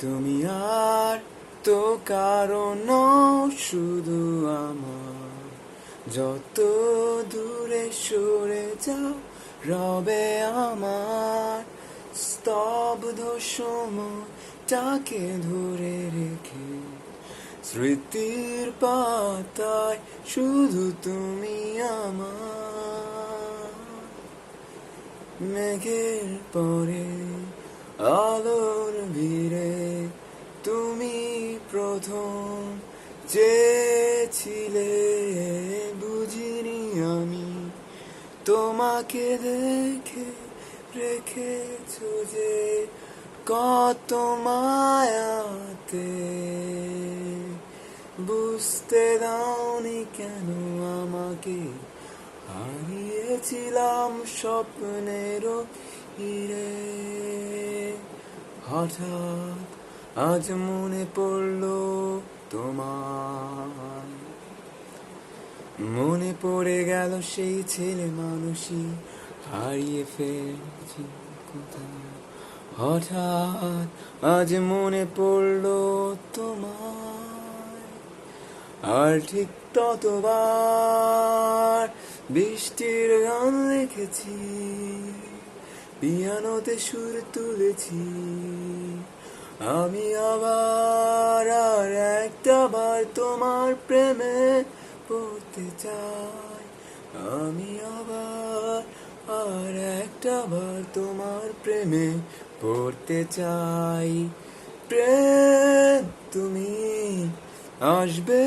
তুমি আর তো কারণ নও, শুধু আমার। যত দূরে সরে যাও, রবে আমার স্তব্ধ সময়টাকে ধরে রেখে। স্মৃতির পাতায় শুধু তুমি আমার। মেঘের পরে আলোর ভিড়ে তুমি প্রথম চেয়েছিলে, বুঝিনি আমি তোমাকে দেখে রেখেছো যে কত মায়াতে। বুঝতে দাওনি কেন আমাকে, হারিয়েছিলাম স্বপ্নেরও হিরে। হঠাৎ আজ মনে পড়লো তোমার, মনে পড়ে গেল সেই ছেলে মানুষই হারিয়ে ফেলছি কোথায়। হঠাৎ আজ মনে পড়লো তোমার, আর ঠিক ততবার বৃষ্টির গান লিখেছি, পিয়ানোতে সুর তুলেছি। আমি আবার আর একটা বার তোমার প্রেমে পড়তে চাই। আমি আবার আর একটা বার তোমার প্রেমে পড়তে চাই। প্রেম তুমি আসবে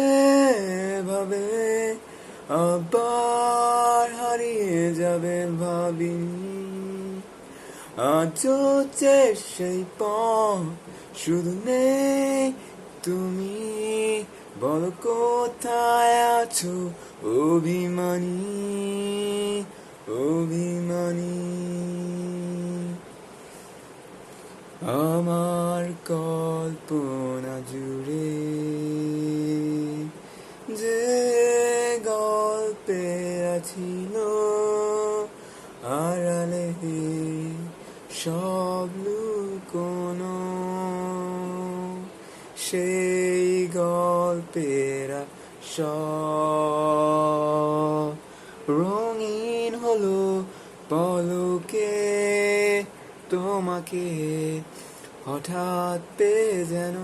ভাবে, আবার হারিয়ে যাবে ভাবিনি। আজও যে সেই পথ, শুধু নেই তুমি। বলো কোথায় আছো অভিমানী, অভিমানী। আমার কল্পনা জুড়ে যে গল্পেরা ছিল, আড়ালে সব লুকোনো, সেই গল্পেরা সব রঙিন হলো পলকে। তোমাকে হঠাৎ পেয়ে যেন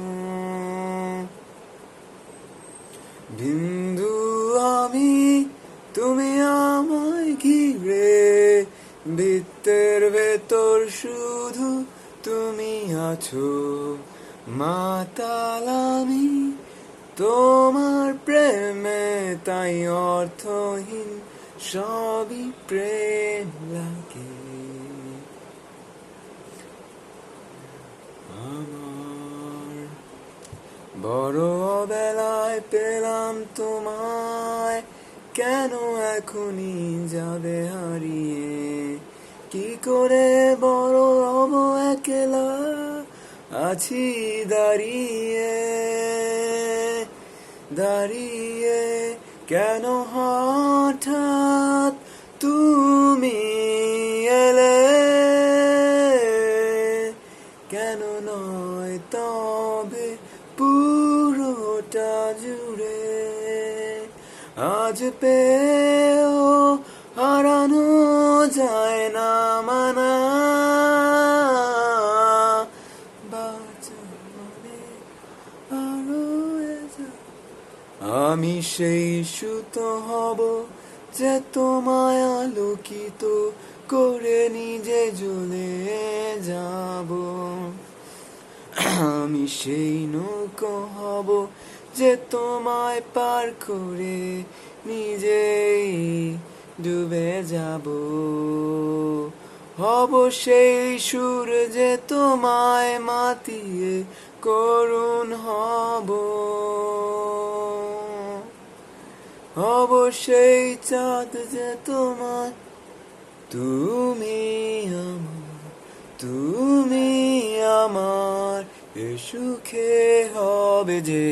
বিন্দু আমি, তুমি আমায় ঘিরে। বৃত্তের ভেতর শুধু তুমি আছো, মাতাল আমি তোমার প্রেমে। তাই অর্থহীন সবই প্রেম লাগে আমার। বড় বেলায় পেলাম তোমায়, কেন এখনই যাবে হারিয়ে? কি করে বড় হব একলা, আছি দাঁড়িয়ে দাঁড়িয়ে। কেন হঠাৎ তুমি এলে, কেন নয় তবে পুরোটা জুড়ে? আজ পেয়েও হারানো যায় না মানা, আমি সেই সুতো হব যে তোমায় আলোকিত করে নিজে জ্বলে যাব। আমি সেই নৌকো হব যে তোমায় পার করে নিজেই ডুবে যাব। হব সেই সুর যে তোমায় মাতিয়ে করুণ হব। হব সেই চাঁদ যে তোমার, তুমি আমার, তুমি আমার। এ সুখে হবে যে